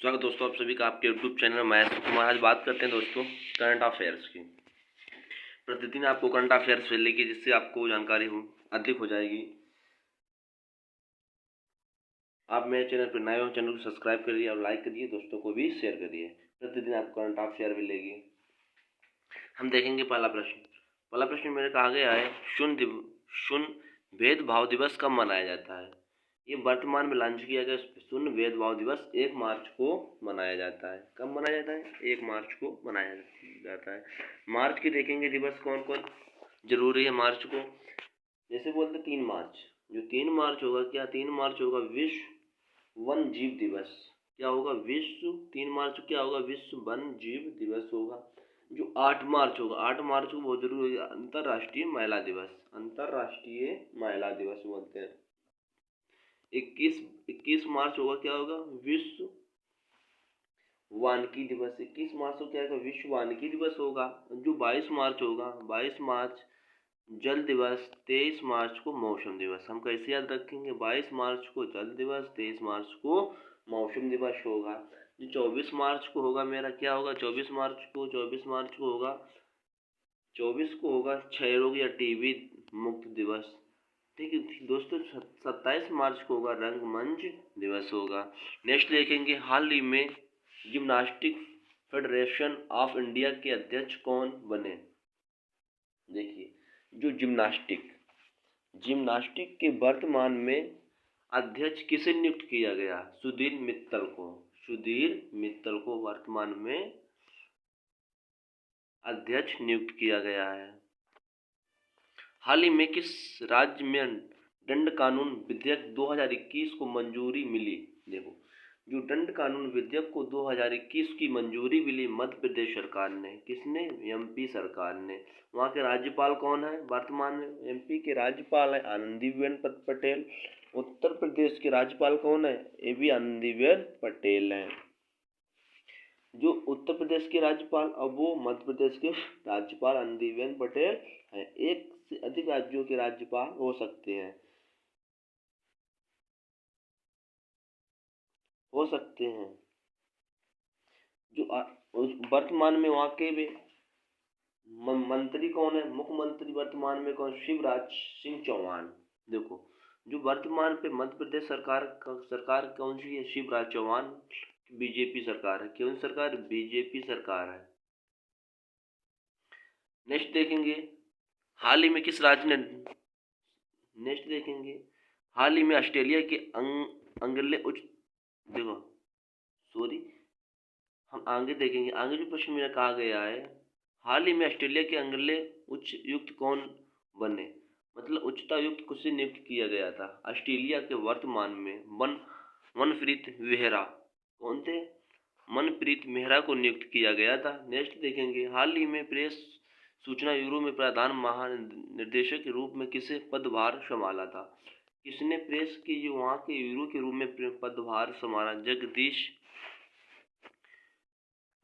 स्वागत दोस्तों आप सभी का आपके यूट्यूब चैनल महेश कुमार। आज बात करते हैं दोस्तों करंट अफेयर्स की। प्रतिदिन आपको करंट अफेयर्स मिलेगी जिससे आपको जानकारी अधिक हो जाएगी। आप मेरे चैनल पर नए हो, चैनल को सब्सक्राइब करिए और लाइक करिए, दोस्तों को भी शेयर करिए। प्रतिदिन आपको करंट अफेयर मिलेगी। हम देखेंगे पहला प्रश्न मेरे कहा गया है शून्य भेदभाव दिवस कब मनाया जाता है। ये वर्तमान में लॉन्च किया गया शून्य भेदभाव दिवस 1 मार्च को मनाया जाता है। कब मनाया जाता है? 1 मार्च को मनाया जाता है। मार्च के देखेंगे दिवस कौन कौन जरूरी है मार्च को। जैसे बोलते 3 मार्च, जो 3 मार्च होगा क्या, 3 मार्च होगा विश्व वन जीव दिवस। क्या होगा? विश्व 3 मार्च को क्या होगा? विश्व वन जीव दिवस होगा। जो 8 मार्च होगा, 8 मार्च को बहुत जरूरी है अंतर्राष्ट्रीय महिला दिवस। अंतर्राष्ट्रीय महिला दिवस बोलते हैं। 21 मार्च होगा, क्या होगा? विश्व वानिकी दिवस। 21 मार्च को क्या होगा? विश्व वानिकी दिवस होगा। जो 22 मार्च होगा, 22 मार्च जल दिवस। 23 मार्च को मौसम दिवस। हम कैसे याद रखेंगे? 22 मार्च को जल दिवस, 23 मार्च को मौसम दिवस होगा। जो 24 मार्च को होगा मेरा क्या होगा? 24 मार्च को होगा 24 को होगा क्षय रोग या टीबी मुक्त दिवस। ठीक है दोस्तों। 27 मार्च को होगा रंगमंच दिवस होगा। नेक्स्ट देखेंगे हाल ही में जिम्नास्टिक फेडरेशन ऑफ इंडिया के अध्यक्ष कौन बने। देखिए, जो जिम्नास्टिक के वर्तमान में अध्यक्ष किसे नियुक्त किया गया? सुधीर मित्तल को वर्तमान में अध्यक्ष नियुक्त किया गया है। हाल ही में किस राज्य में दंड कानून विधेयक 2021 को मंजूरी मिली? देखो, जो दंड कानून विधेयक को 2021 की मंजूरी मिली मध्य प्रदेश सरकार ने। किसने? एमपी सरकार ने। वहाँ के राज्यपाल कौन है वर्तमान में? एमपी के राज्यपाल है आनंदीबेन पटेल। उत्तर प्रदेश के राज्यपाल कौन है? ये भी आनंदीबेन पटेल हैं। जो उत्तर प्रदेश के राज्यपाल अब वो मध्य प्रदेश के राज्यपाल आनंदीबेन पटेल हैं। एक से अधिक राज्यों के राज्यपाल हो सकते हैं, जो वर्तमान में वहाँ के भी मंत्री कौन है? मुख्यमंत्री वर्तमान में कौन? शिवराज सिंह चौहान। देखो, जो वर्तमान पे मध्य प्रदेश सरकार कौन सी है? शिवराज चौहान बीजेपी सरकार है। कौन सरकार? बीजेपी सरकार है। नेक्स्ट देखेंगे हाल ही में किस राज्य ने नेक्स्ट देखेंगे हाल ही में ऑस्ट्रेलिया के अंगले उच्च देखो सॉरी हम आगे देखेंगे। आगे जो प्रश्न मेरा कहा गया है, हाल ही में ऑस्ट्रेलिया के अंगले उच्च युक्त कौन बने। मतलब उच्चता युक्त किसे नियुक्त किया गया था? ऑस्ट्रेलिया के वर्तमान में मनप्रीत मेहरा। कौन थे? मनप्रीत मेहरा को नियुक्त किया गया था। नेक्स्ट देखेंगे हाल ही में प्रेस सूचना ब्यूरो में प्रधान महानिदेशक के रूप में किसे पदभार संभाला था? किसने प्रेस के जो वहाँ के ब्यूरो के रूप में पदभार संभाला?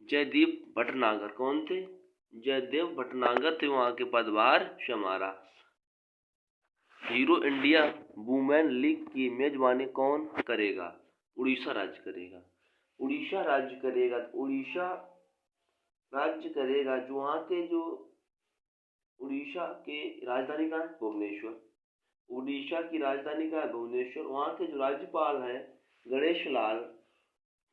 जयदीप भटनागर। कौन थे? जयदेव भटनागर थे वहाँ के पदभार संभाला। हीरो इंडिया वुमेन लीग की मेजबानी कौन करेगा? उड़ीसा राज्य करेगा। उड़ीसा राज्य करेगा। जो वहाँ के जो उड़ीसा के राजधानी का है भुवनेश्वर। उड़ीसा की राजधानी का है भुवनेश्वर। वहाँ के जो राज्यपाल हैं गणेश लाल।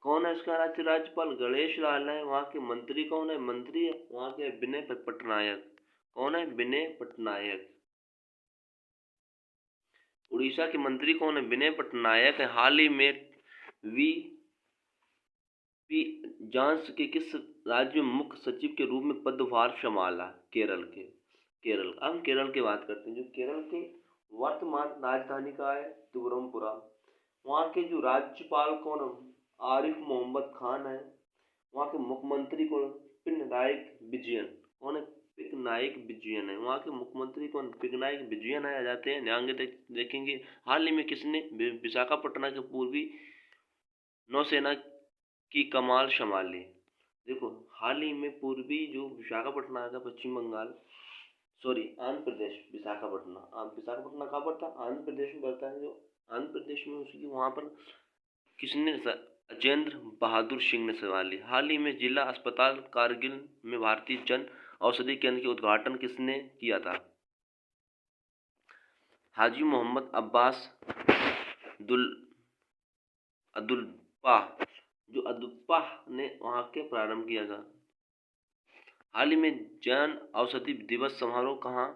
कौन है इसका राज्यपाल? गणेश लाल है। वहाँ के मंत्री कौन है? मंत्री वहाँ के विनय पटनायक। कौन है? विनय पटनायक। उड़ीसा के मंत्री कौन है? विनय पटनायक है। हाल ही में वी पी जांच के किस राज्य में मुख्य सचिव के रूप में पदभार संभाला? केरल। अब केरल की बात करते हैं। जो केरल के वर्तमान राजधानी का है तिरुवनंतपुरम। वहाँ के जो राज्यपाल कौन है? आरिफ मोहम्मद खान है। वहाँ के मुख्यमंत्री कौन? पिनराई विजयन। कौन है? पिनराई विजयन है। वहाँ के मुख्यमंत्री कौन? पिनराई विजयन है। आ जाते हैं आगे देखेंगे हाल ही में किसने विशाखापट्टनम के पूर्वी नौसेना की कमान संभाली। देखो, हाल ही में पूर्वी जो विशाखापट्टनम का पश्चिम बंगाल आंध्र प्रदेश विशाखापट्टनम कहाँ पर था? आंध्र प्रदेश में पड़ता है। जो आंध्र प्रदेश में उसकी वहाँ पर किसने अजेंद्र बहादुर सिंह ने संभाली। हाल ही में जिला अस्पताल कारगिल में भारतीय जन औषधि केंद्र के उद्घाटन किसने किया था? हाजी मोहम्मद अब्बास दुल अब्दुल्पा जो अब्दुल्पा ने वहाँ के प्रारंभ किया था। हाल ही में जन औषधि दिवस समारोह कहाँ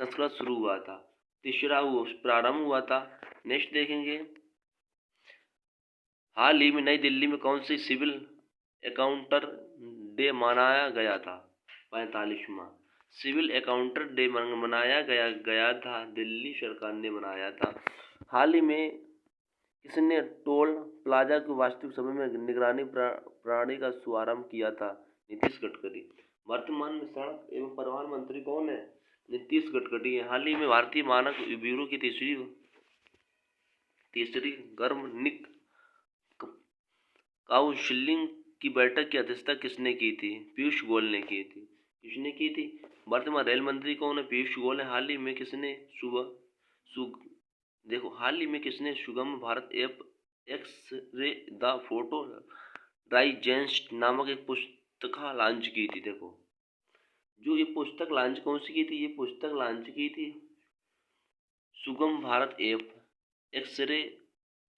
संस्कृत शुरू हुआ था? तीसरा प्रारंभ हुआ था। नेक्स्ट देखेंगे, हाल ही में नई दिल्ली में कौन सी सिविल अकाउंटर डे मनाया गया था? 45वां सिविल अकाउंटर डे मनाया गया था, दिल्ली सरकार ने मनाया था। हाल ही में किसने टोल प्लाजा की वास्तविक समय में निगरानी प्रणाली का शुभारंभ किया था? नीतीश गडकरी। वर्तमान में सड़क एवं परिवहन मंत्री कौन है? नीतीश गडकरी है। हाल ही में भारतीय मानक ब्यूरो की तीसरी गर्मनिक काउंसिलिंग की बैठक की अध्यक्षता किसने की थी? पीयूष गोयल ने की थी। किसने की थी? वर्तमान रेल मंत्री कौन है? पीयूष गोयल है। हाल ही में किसने हाल ही में किसने Sugam Bharat app X-ray the photo digest नामक एक पुस्तक लॉन्च की थी। देखो, जो ये पुस्तक लॉन्च कौन सी की थी? ये पुस्तक लॉन्च की थी Sugam Bharat app X-ray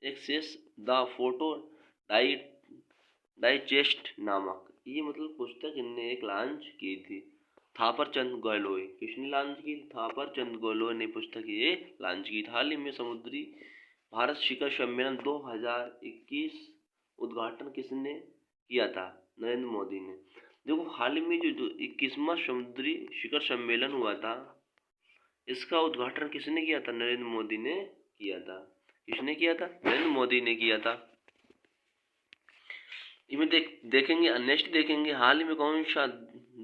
access the photo digest नामक, ये मतलब पुस्तक इनने एक लॉन्च की थी। थापर चंद गहलोत। किसने लॉन्च की? थापर चंद गहलोत ने पुस्तक ये लॉन्च की। हाल ही में समुद्री भारत शिखर सम्मेलन 2021 उद्घाटन किसने किया था? नरेंद्र मोदी ने। देखो, हाल ही में जो 21वां समुद्री शिखर सम्मेलन हुआ था, इसका उद्घाटन किसने किया था? नरेंद्र मोदी ने किया था। किसने किया था? नरेंद्र मोदी ने किया था। इनमें देखेंगे, नेक्स्ट देखेंगे, हाल ही में कौन सा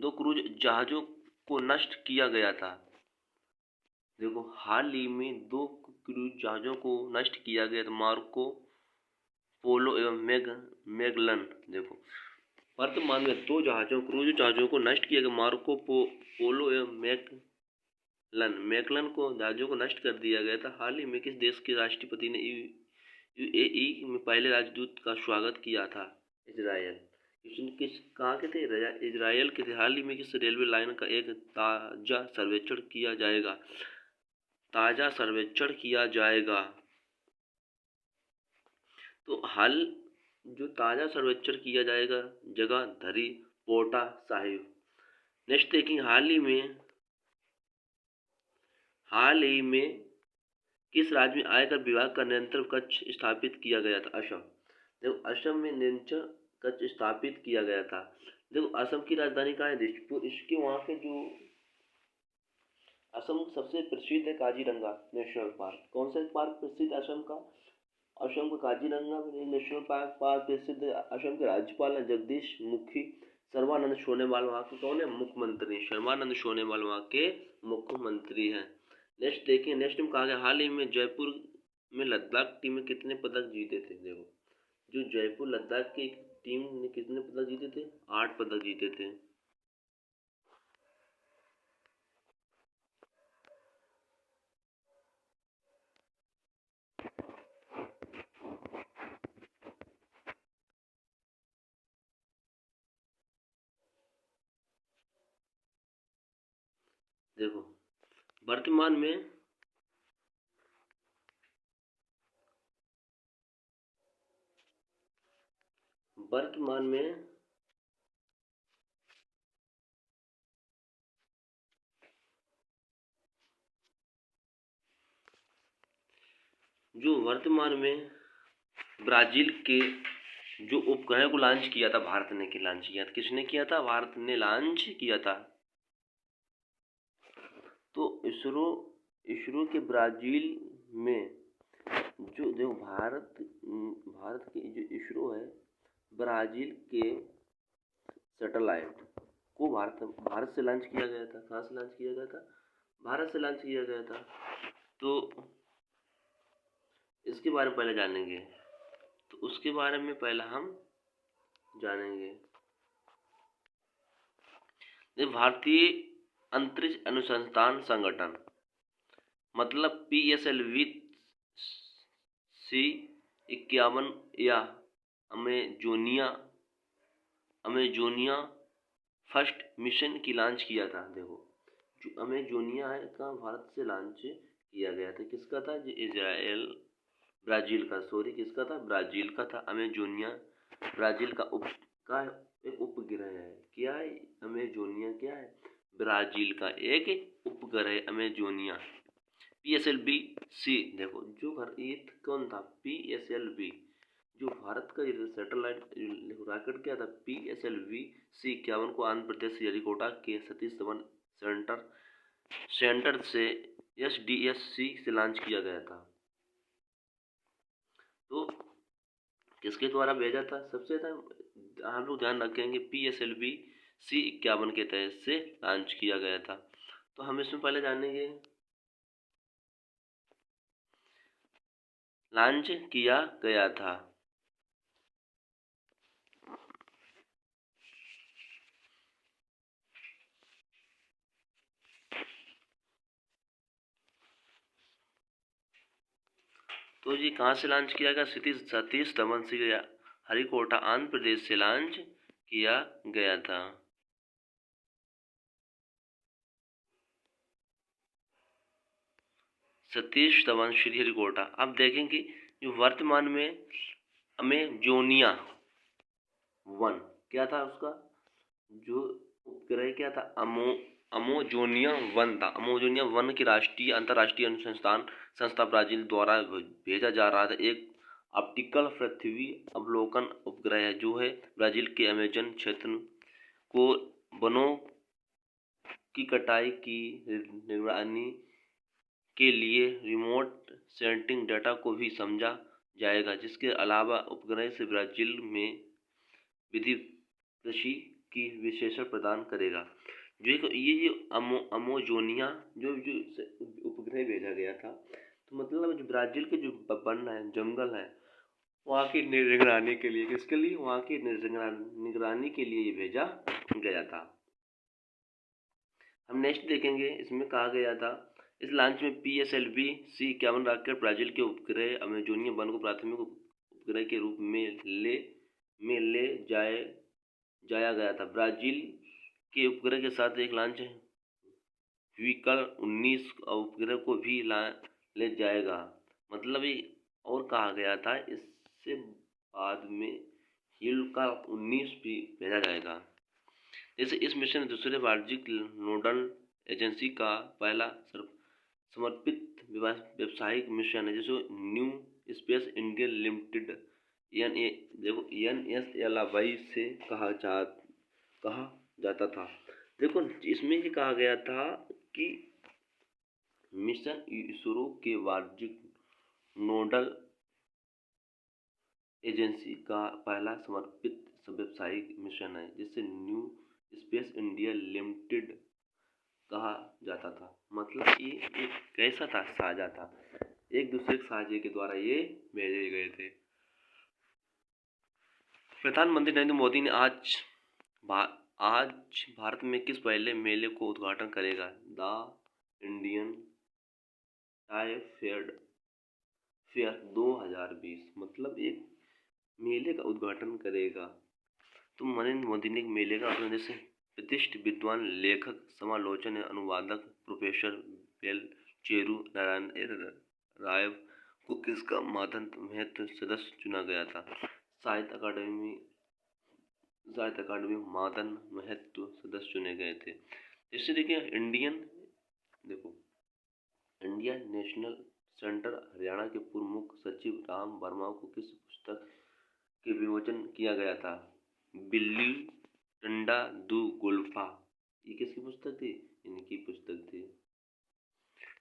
2 क्रूज जहाजों को नष्ट किया गया था? देखो, हाल ही में 2 क्रूज जहाजों को नष्ट किया गया था, मार्को पोलो एवं मैगलन। देखो, वर्तमान में 2 क्रूज जहाजों को नष्ट किया गया, मार्को पोलो एवं मैगलन को जहाजों को नष्ट कर दिया गया था। हाल ही में किस देश के राष्ट्रपति ने यूएई में पहले राजदूत का स्वागत किया था? इजराइल। कहाँ के थे? इजराइल के थे। हाल ही में किस रेलवे लाइन का एक ताजा सर्वेक्षण किया जाएगा? तो हाल जो ताजा सर्वेक्षण किया जाएगा, जगह धरी पोटा साहिब। नेक्स्ट देखेंगे, हाल ही में किस राज्य में आयकर विभाग का नियंत्रण कक्ष स्थापित किया गया था? असम। देखो, असम में नियंत्रण कक्ष स्थापित किया गया था। देखो, असम की राजधानी कहाँ है? दिसपुर। इसके वहाँ के जो असम सबसे प्रसिद्ध है काजीरंगा नेशनल पार्क। कौन सा पार्क प्रसिद्ध है असम का? असम का काजीरंगा नेशनल पार्क प्रसिद्ध है। असम के राज्यपाल हैं जगदीश मुखी। सर्बानंद सोनोवाल वहाँ के कौन है? मुख्यमंत्री। सर्बानंद सोनोवाल वहाँ के मुख्यमंत्री हैं। नेक्स्ट देखिए, नेक्स्ट में कहा गया, हाल ही में जयपुर में लद्दाख टीम में कितने पदक जीते थे? देखो, जो जयपुर लद्दाख की टीम ने कितने पदक जीते थे? 8 पदक जीते थे। देखो, वर्तमान में जो वर्तमान में ब्राजील के जो उपग्रह को लॉन्च किया था, भारत ने लॉन्च किया था। किसने किया था? भारत ने लॉन्च किया था। तो इसरो के ब्राजील में जो देखो, भारत की जो इसरो है, ब्राजील के सैटेलाइट को भारत से लॉन्च किया गया था। कहाँ से लॉन्च किया गया था? भारत से लॉन्च किया गया था। तो इसके बारे में पहले जानेंगे। तो उसके बारे में पहले हम जानेंगे। भारतीय अंतरिक्ष अनुसंधान संगठन मतलब PSLV C-51 या अमेजोनिया फर्स्ट मिशन की लॉन्च किया था। देखो, जो अमेजोनिया है का भारत से लॉन्च किया गया था। किसका था? जो इजराइल ब्राज़ील का, सॉरी किसका था? ब्राज़ील का था। अमेजोनिया ब्राज़ील का एक उपग्रह है। क्या है? अमेजोनिया क्या है? ब्राज़ील का एक उपग्रह है अमेजोनिया। PSLV सी, देखो जो ये कौन था? PSLV, जो भारत का सैटेलाइट रॉकेट क्या था? PSLV C-51 को आंध्र प्रदेश श्रीहरिकोटा के सतीश धवन सेंटर से SDSC से लॉन्च किया गया था। तो किसके द्वारा भेजा था? सबसे ज्यादा हम लोग ध्यान रखेंगे PSLV C-51 के तहत से लॉन्च किया गया था। तो हम इसमें पहले जानेंगे लॉन्च किया गया था। तो ये कहाँ से लॉन्च किया गया? सतीश धवन श्रीहरिकोटा आंध्र प्रदेश से लॉन्च किया गया था। सतीश धवन श्रीहरिकोटा। अब देखेंगे जो वर्तमान में अमेजोनिया 1 क्या था? उसका जो उपग्रह क्या था? अमोजोनिया 1 था। अमोजोनिया 1 की राष्ट्रीय अंतर्राष्ट्रीय अनुसंधान संस्था ब्राजील द्वारा भेजा जा रहा था। एक ऑप्टिकल पृथ्वी अवलोकन उपग्रह है जो है ब्राजील के अमेजन क्षेत्र को वनों की कटाई की निगरानी के लिए रिमोट सेंसिंग डाटा को भी समझा जाएगा। जिसके अलावा उपग्रह से ब्राजील में विधि कृषि की विशेषण प्रदान करेगा। जो ये अमोजोनिया जो उपग्रह भेजा गया था, तो मतलब जो ब्राजील के जो वन है, जंगल है, वहाँ की निगरानी के लिए, किसके लिए? वहाँ की निगरानी के लिए ये भेजा गया था। हम नेक्स्ट देखेंगे, इसमें कहा गया था इस लॉन्च में PSLV C-51 रॉकेट ब्राजील के उपग्रह अमेजोनिया 1 को प्राथमिक उपग्रह के रूप में ले जाया गया था। ब्राजील के उपग्रह के साथ एक लॉन्च व्हीकल 19 उपग्रह को भी ले जाएगा। मतलब ये और कहा गया था इससे बाद में व्हीकल 19 भी भेजा जाएगा। जैसे इस मिशन में दूसरे वाणिज्यिक नोडल एजेंसी का पहला समर्पित व्यावसायिक मिशन है, जिसे न्यू स्पेस इंडिया लिमिटेड देखो NSLY से कहा जाता था। देखो इसमें ये कहा गया था कि मिशन इसरो के वाणिज्यिक नोडल एजेंसी का पहला समर्पित व्यावसायिक मिशन है, जिसे न्यू स्पेस इंडिया लिमिटेड कहा जाता था। मतलब ये एक कैसा था? साझा था, एक दूसरे के साझे के द्वारा ये भेजे गए थे। प्रधानमंत्री नरेंद्र मोदी ने आज भारत में किस पहले मेले को उद्घाटन करेगा? द इंडियन टाई फेयर 2020, मतलब एक मेले का उद्घाटन करेगा। तो नरेंद्र मोदी ने एक मेले का अपने जैसे प्रतिष्ठित विद्वान, लेखक, समालोचन एवं अनुवादक प्रोफेसर बेल चेरू नारायण राय को किसका महत्व सदस्य चुना गया था? साहित्य अकादमी मादन महत्व सदस्य चुने गए थे। इससे देखिए देखो इंडियन नेशनल सेंटर हरियाणा के पूर्व मुख्य सचिव राम वर्मा को किस पुस्तक के विमोचन किया गया था? बिल्ली डंडा दू गुल्फा। ये किसकी पुस्तक थी? इनकी पुस्तक थी।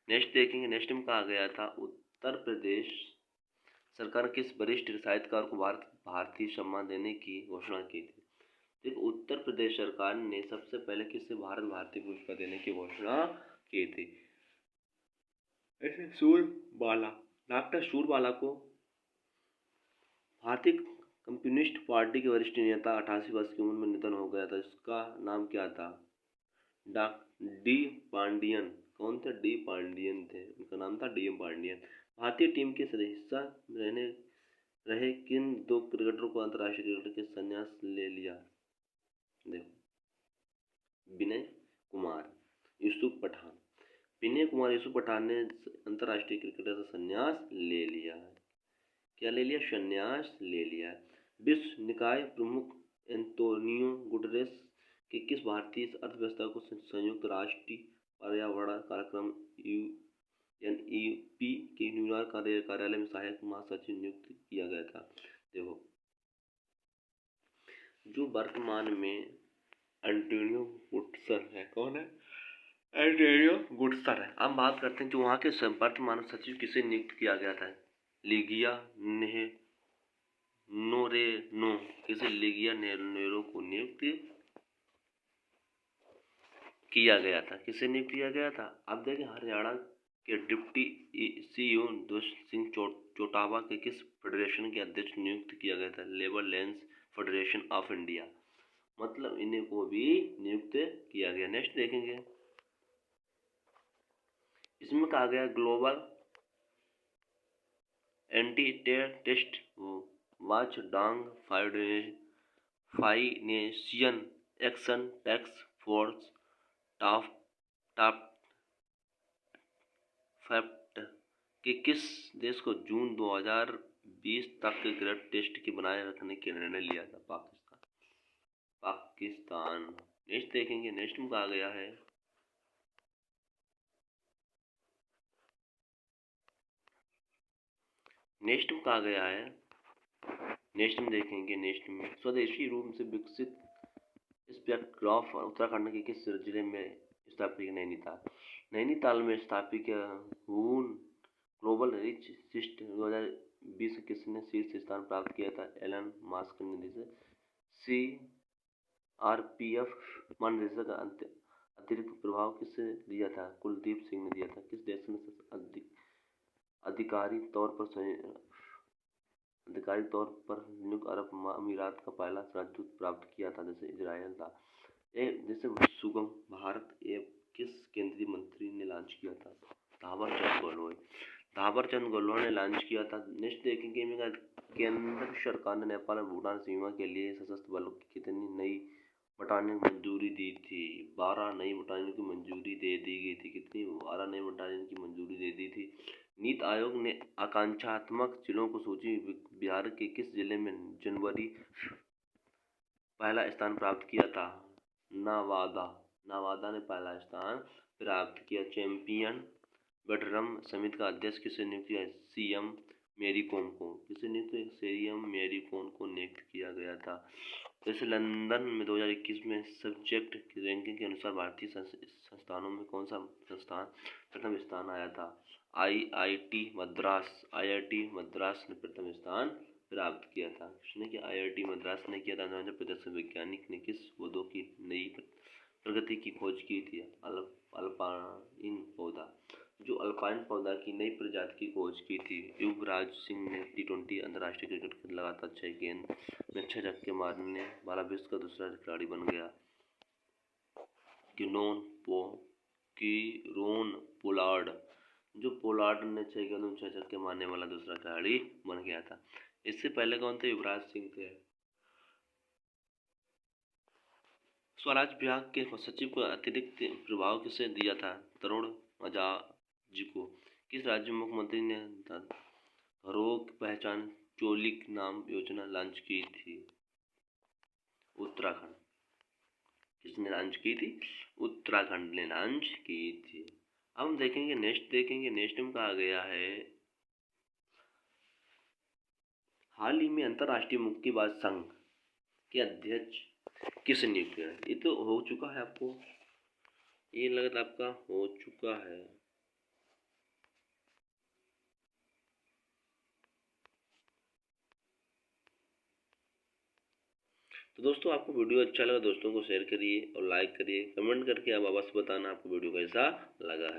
नेक्स्ट देखेंगे, नेक्स्ट में कहा गया था उत्तर प्रदेश सरकार किस वरिष्ठ साहित्यकार को भारतीय सम्मान देने की घोषणा की थी? देखो उत्तर प्रदेश सरकार ने सबसे पहले किससे भारतीय पुरस्कार देने की घोषणा की थी? ऐसे सूरबाला, डॉक्टर सूरबाला को भारतीय कम्युनिस्ट पार्टी के वरिष्ठ नेता 88 वर्ष की उम्र में निधन हो गया था। इसका नाम क्या था? डी पांडियन। कौन थे? डी पांडियन थे, उनका नाम था DM पांडियन। भारतीय टीम के हिस्सा रहे किन 2 क्रिकेटरों को अंतर्राष्ट्रीय क्रिकेट के संन्यास ले लिया? देखो, विनय कुमार, यूसुफ पठान। विनय कुमार, यूसुफ पठान ने अंतर्राष्ट्रीय क्रिकेट से संन्यास ले लिया है। क्या ले लिया? संन्यास ले लिया। विश्व निकाय प्रमुख एंटोनियो गुटेरेस के किस भारतीय अर्थव्यवस्था को संयुक्त राष्ट्र पर्यावरण कार्यक्रम UNEP के न्यूयॉर्क कार्यालय में सहायक महासचिव नियुक्त किया गया था? देखो, जो वर्तमान में एंटोनियो गुटेरेस है, कौन है? एंटोनियो गुटेरेस है। अब बात करते हैं जो वहाँ के वर्तमान सचिव किसे नियुक्त किया गया था? लिगिया नोरेनो, किसे? लिगिया नोरेनो को नियुक्त किया गया था। किसे नियुक्त किया गया था? अब देखें, हरियाणा के डिप्टी CEO दुष्यंत सिंह चौटाला के किस फेडरेशन के अध्यक्ष नियुक्त किया गया था? Labour land federation of India. मतलब इन्हें को भी नियुक्त किया गया। नेक्स्ट देखेंगे, इसमें कहा गया global anti terrorist watch dog financial action task force tough fact के किस देश को जून 2020 तक ग्रेड टेस्ट की बनाए रखने का निर्णय लिया था? पाकिस्तान। नेक्स्ट देखेंगे, नेक्स्ट में कहा गया है, नेक्स्ट में कहा गया है, नेक्स्ट में देखेंगे, नेक्स्ट में स्वदेशी रूप से विकसित स्पेक्ट्रॉफ उत्तराखंड के किस जिले में स्थापित? नैनीताल में स्थापित हून ग्लोबल रिच सिस्ट 2020 किसने शीर्ष स्थान प्राप्त किया था? एलन मास्क ने निधि से CRPF महानिदेशक अतिरिक्त प्रभाव किसे दिया था? कुलदीप सिंह ने दिया था। किस देश ने आधिकारिक तौर पर संयुक्त अरब अमीरात का पहला राजदूत प्राप्त किया था? जैसे इजराइल था। जैसे सुगम भारत ऐप किस केंद्रीय मंत्री ने लॉन्च किया था? थावर चंद गहलोत ने लॉन्च किया था। नेक्स्ट देखेंगे, केंद्र सरकार ने नेपाल और भूटान सीमा के लिए सशस्त्र बलों की कितनी नई बटालियन की मंजूरी दी थी? 12 नई बटालियन की मंजूरी दे दी गई थी। कितनी? 12 नई बटालियन की मंजूरी दे दी थी। नीति आयोग ने आकांक्षात्मक जिलों को सूची बिहार के किस जिले में जनवरी पहला स्थान प्राप्त किया था? नवादा ने पहला स्थान प्राप्त किया। चैंपियन बैडमिंटन समिति का अध्यक्ष किसे नियुक्त किया? CM मेरी कॉम को। किसे नियुक्त? CM मेरी कॉम को नियुक्त किया गया था। जैसे लंदन में 2021 में सब्जेक्ट की रैंकिंग के अनुसार भारतीय संस्थानों में कौन सा संस्थान प्रथम स्थान आया था? IIT मद्रास ने प्रथम स्थान प्राप्त किया था। किसने किया? IIT मद्रास ने किया था। प्रदर्शन वैज्ञानिक ने किस पौधों की नई प्रगति की खोज की थी? अल्पाइन पौधा। जो अल्पाइन पौधा की नई प्रजाति की खोज की थी। युवराज सिंह ने T20 अंतर्राष्ट्रीय क्रिकेट के लगातार 6 गेंद में 6 छक्के मारने वाला विश्व का दूसरा खिलाड़ी बन गया। कीरोन पोलार्ड, जो पोलार्ड ने 6 गेंदों में 6 छक्के मारने वाला दूसरा खिलाड़ी बन गया था। इससे पहले कौन थे? युवराज सिंह थे। स्वराज विभाग के सचिव को अतिरिक्त प्रभाव किसे दिया था? तरुण मजाज को। किस राज्य में मुख्यमंत्री ने घरों की पहचान चोलिक नाम योजना लॉन्च की थी? उत्तराखंड। किसने लॉन्च की थी? उत्तराखंड ने लॉन्च की थी। अब हम देखेंगे, नेक्स्ट में कहा गया है, हाल ही में अंतर्राष्ट्रीय मुक्केबाज संघ के अध्यक्ष किस नियुक्त किया? ये तो हो चुका है, आपको ये लगता आपका हो चुका है। तो दोस्तों, आपको वीडियो अच्छा लगा दोस्तों को शेयर करिए और लाइक करिए, कमेंट करके आप अवश्य बताना आपको वीडियो कैसा लगा है।